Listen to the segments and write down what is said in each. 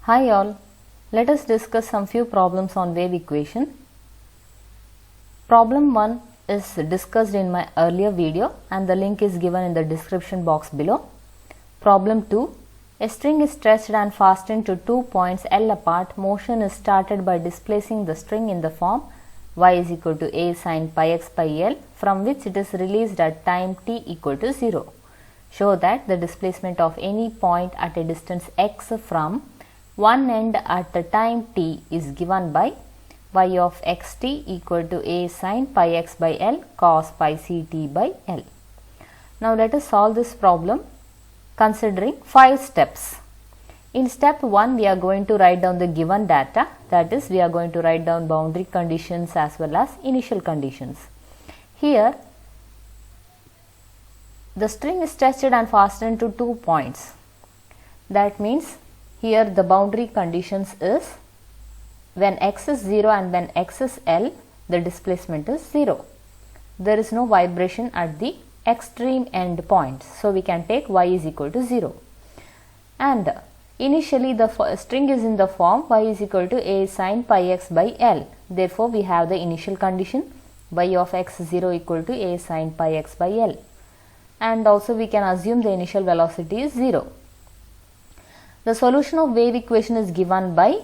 Hi all, let us discuss some few problems on wave equation. Problem 1 is discussed in my earlier video and the link is given in the description box below. Problem 2, a string is stretched and fastened to 2 points L apart. Motion is started by displacing the string in the form y is equal to a sin pi x by L, from which it is released at time t equal to 0. Show that the displacement of any point at a distance x from one end at the time t is given by y of xt equal to a sin pi x by L cos pi ct by L. Now let us solve this problem considering 5 steps. In step 1 we are going to write down the given data, that is we are going to write down boundary conditions as well as initial conditions. Here the string is stretched and fastened to 2 points. That means here the boundary conditions is when x is 0 and when x is L, the displacement is 0. There is no vibration at the extreme end points. So we can take y is equal to 0. And initially the string is in the form y is equal to a sin pi x by L. Therefore we have the initial condition y of x0 equal to a sin pi x by L. And also we can assume the initial velocity is 0. The solution of wave equation is given by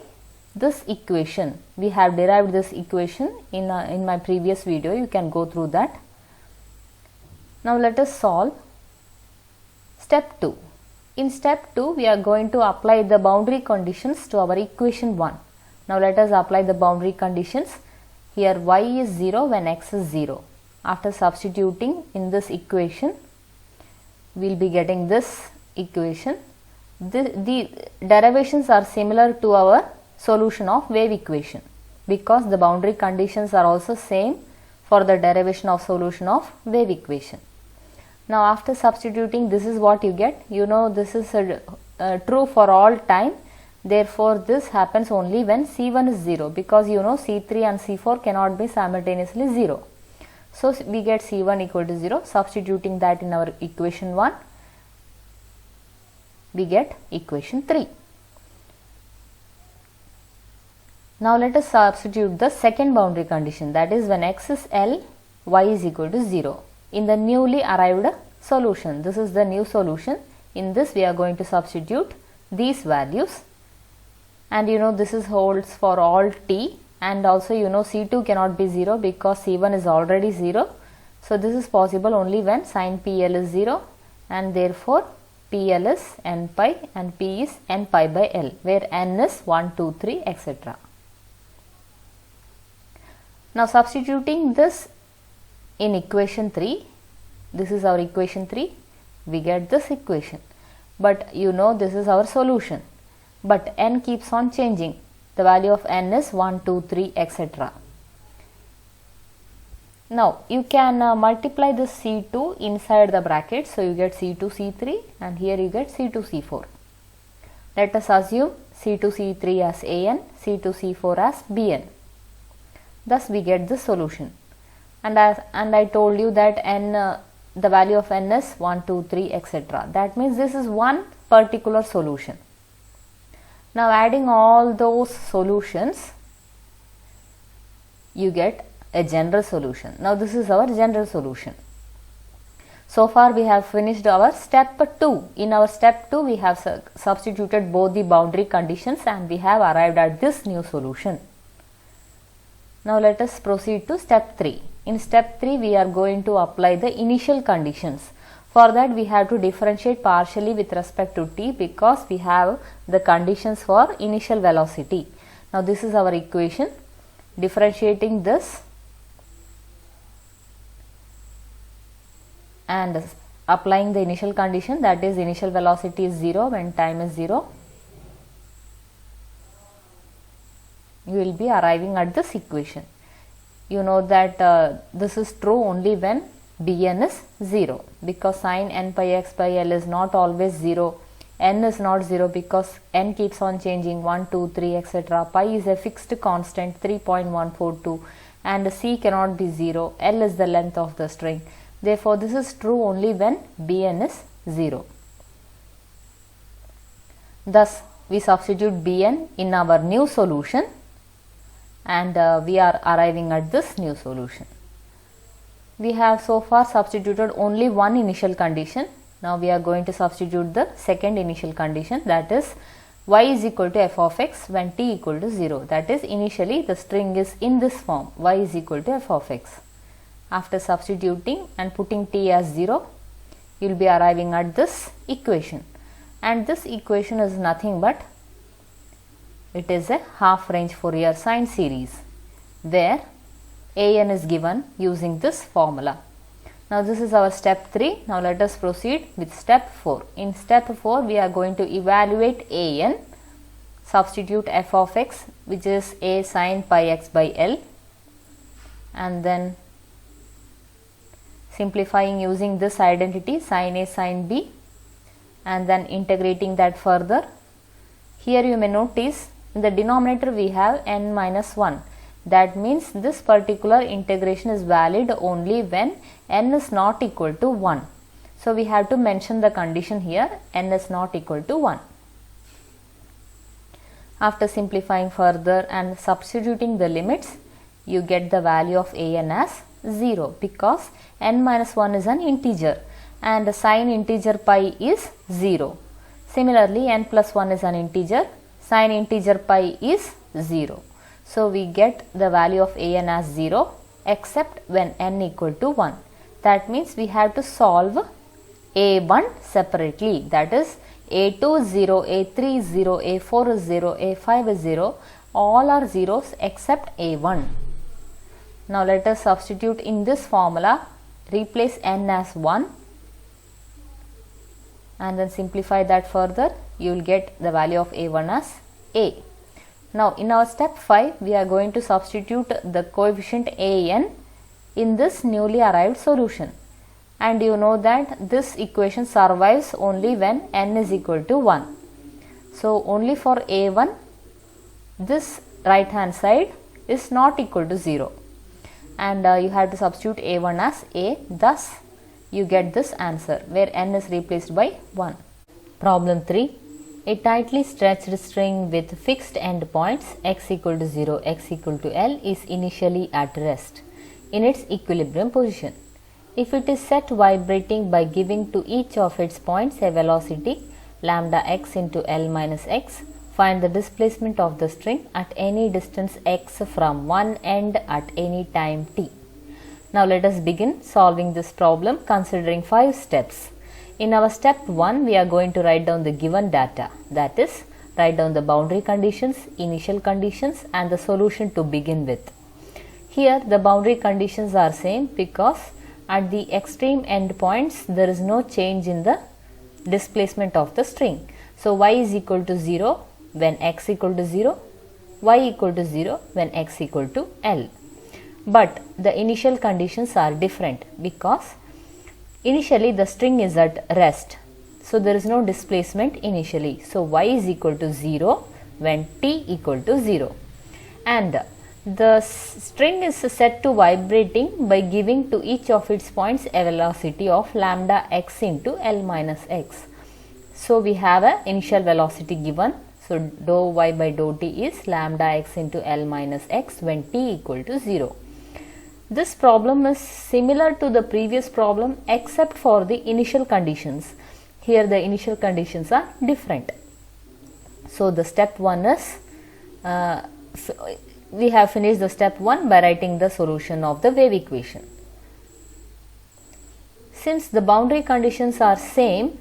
this equation. We have derived this equation in my previous video. You can go through that. Now let us solve step 2. In step 2 we are going to apply the boundary conditions to our equation 1. Now let us apply the boundary conditions. Here y is 0 when x is 0. After substituting in this equation, we will be getting this equation. The derivations are similar to our solution of wave equation because the boundary conditions are also same for the derivation of solution of wave equation. Now after substituting, this is what you get. You know this is true for all time. Therefore this happens only when C1 is 0, because you know C3 and C4 cannot be simultaneously 0. So we get C1 equal to 0. Substituting that in our equation 1, we get equation 3. Now let us substitute the second boundary condition, that is when x is L, y is equal to 0 in the newly arrived solution. This is the new solution. In this we are going to substitute these values, and you know this is holds for all t, and also you know C2 cannot be 0 because C1 is already 0. So this is possible only when sin PL is 0, and therefore PL is n pi and P is n pi by L, where n is 1, 2, 3, etc. Now substituting this in equation 3, this is our equation 3, we get this equation. But you know this is our solution. But n keeps on changing. The value of n is 1, 2, 3, etc. Now you can multiply this C2 inside the bracket. So you get C2, C3, and here you get C2, C4. Let us assume C2, C3 as An, C2, C4 as Bn. Thus we get the solution. And I told you that n, the value of n is 1, 2, 3, etc. That means this is one particular solution. Now adding all those solutions, you get a general solution. Now this is our general solution. So far we have finished our step 2. In our step 2 we have substituted both the boundary conditions and we have arrived at this new solution. Now let us proceed to step 3. In step 3 we are going to apply the initial conditions. For that we have to differentiate partially with respect to t because we have the conditions for initial velocity. Now this is our equation. Differentiating this and applying the initial condition, that is initial velocity is 0 when time is 0, you will be arriving at this equation. You know that this is true only when Bn is 0, because sin n pi x by L is not always 0. N is not 0 because n keeps on changing 1, 2, 3, etc. Pi is a fixed constant 3.142 and C cannot be 0. L is the length of the string. Therefore, this is true only when Bn is 0. Thus, we substitute Bn in our new solution, and we are arriving at this new solution. We have so far substituted only one initial condition. Now we are going to substitute the second initial condition, that is y is equal to f of x when t equal to 0. That is, initially the string is in this form, y is equal to f of x. After substituting and putting t as 0, you will be arriving at this equation, and this equation is nothing but it is a half range Fourier sine series where an is given using this formula. Now this is our step 3. Now let us proceed with step 4. In step 4 we are going to evaluate an, substitute f of x which is a sin pi x by L, and then simplifying using this identity sin a sin b, and then integrating that further. Here you may notice in the denominator we have n minus 1. That means this particular integration is valid only when n is not equal to 1. So we have to mention the condition here, n is not equal to 1. After simplifying further and substituting the limits, you get the value of an as 0, because n minus 1 is an integer and sine integer pi is 0. Similarly, n plus 1 is an integer, sine integer pi is 0. So we get the value of an as 0 except when n equal to 1. That means we have to solve a1 separately, that is a2 is 0, a3 is 0, a4 is 0, a5 is 0, all are zeros except a1. Now let us substitute in this formula, replace n as 1 and then simplify that further. You will get the value of a1 as a. Now in our step 5 we are going to substitute the coefficient an in this newly arrived solution, and you know that this equation survives only when n is equal to 1. So only for a1 this right hand side is not equal to 0, and you have to substitute a1 as a, thus you get this answer where n is replaced by 1. Problem 3. A tightly stretched string with fixed endpoints x equal to 0, x equal to L is initially at rest in its equilibrium position. If it is set vibrating by giving to each of its points a velocity lambda x into L minus x, find the displacement of the string at any distance x from one end at any time t. Now let us begin solving this problem considering 5 steps. In our step 1 we are going to write down the given data, that is, write down the boundary conditions, initial conditions and the solution to begin with. Here the boundary conditions are same because at the extreme endpoints there is no change in the displacement of the string. So y is equal to 0 when x equal to 0, y equal to 0 when x equal to L. But the initial conditions are different because initially the string is at rest, so there is no displacement initially. So y is equal to 0 when t equal to 0, and the string is set to vibrating by giving to each of its points a velocity of lambda x into L minus x. So we have a initial velocity given, so dou y by dou t is lambda x into L minus x when t equal to 0. This problem is similar to the previous problem except for the initial conditions. Here the initial conditions are different. So the step 1 is, we have finished the step 1 by writing the solution of the wave equation. Since the boundary conditions are same,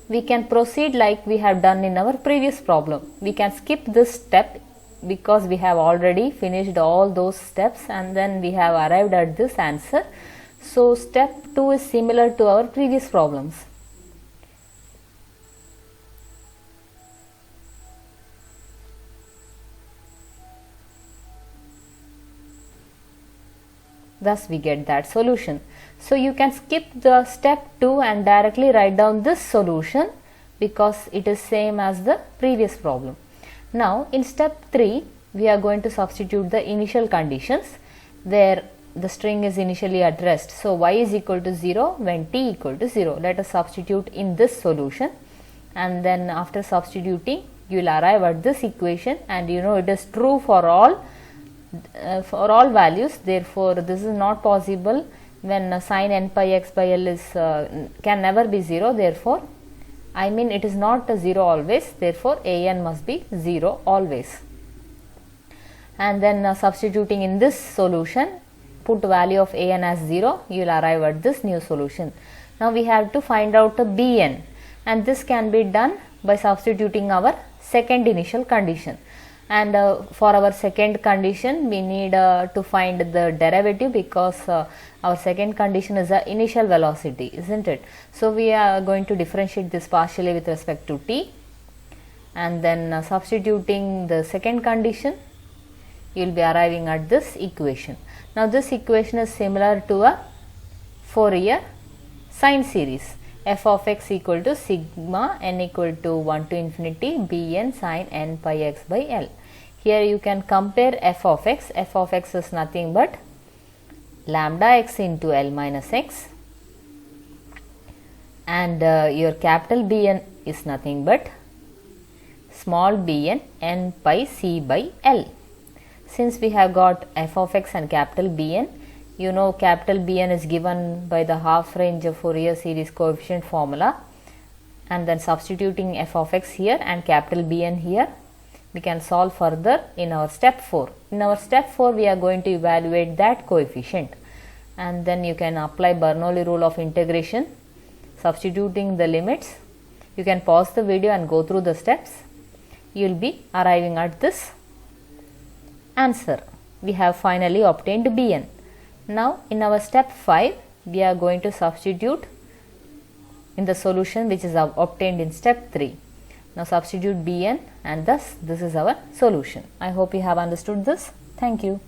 we can proceed like we have done in our previous problem. We can skip this step because we have already finished all those steps and then we have arrived at this answer. So step 2 is similar to our previous problems. Thus we get that solution. So you can skip the step 2 and directly write down this solution because it is same as the previous problem. Now in step 3 we are going to substitute the initial conditions where the string is initially at rest. So y is equal to 0 when t equal to 0. Let us substitute in this solution, and then after substituting you will arrive at this equation, and you know it is true for all values. Therefore, this is not possible when sin n pi x by L is can never be 0. Therefore, I mean it is not 0 always. Therefore, a n must be 0 always. And then substituting in this solution, put value of a n as 0, you will arrive at this new solution. Now we have to find out the b n, and this can be done by substituting our second initial condition. And for our second condition, we need to find the derivative, because our second condition is the initial velocity, isn't it? So we are going to differentiate this partially with respect to t, and then substituting the second condition, you will be arriving at this equation. Now this equation is similar to a Fourier sine series. F of x equal to sigma n equal to 1 to infinity bn sin n pi x by L. Here you can compare f of x. F of x is nothing but lambda x into L minus x, and your capital Bn is nothing but small bn n pi c by L. Since we have got f of x and capital Bn, you know capital Bn is given by the half range of Fourier series coefficient formula, and then substituting f of x here and capital Bn here, we can solve further in our step 4. In our step 4, we are going to evaluate that coefficient, and then you can apply Bernoulli rule of integration, substituting the limits. You can pause the video and go through the steps. You will be arriving at this answer. We have finally obtained Bn. Now in our step 5, we are going to substitute in the solution which is obtained in step 3. Now substitute Bn, and thus this is our solution. I hope you have understood this. Thank you.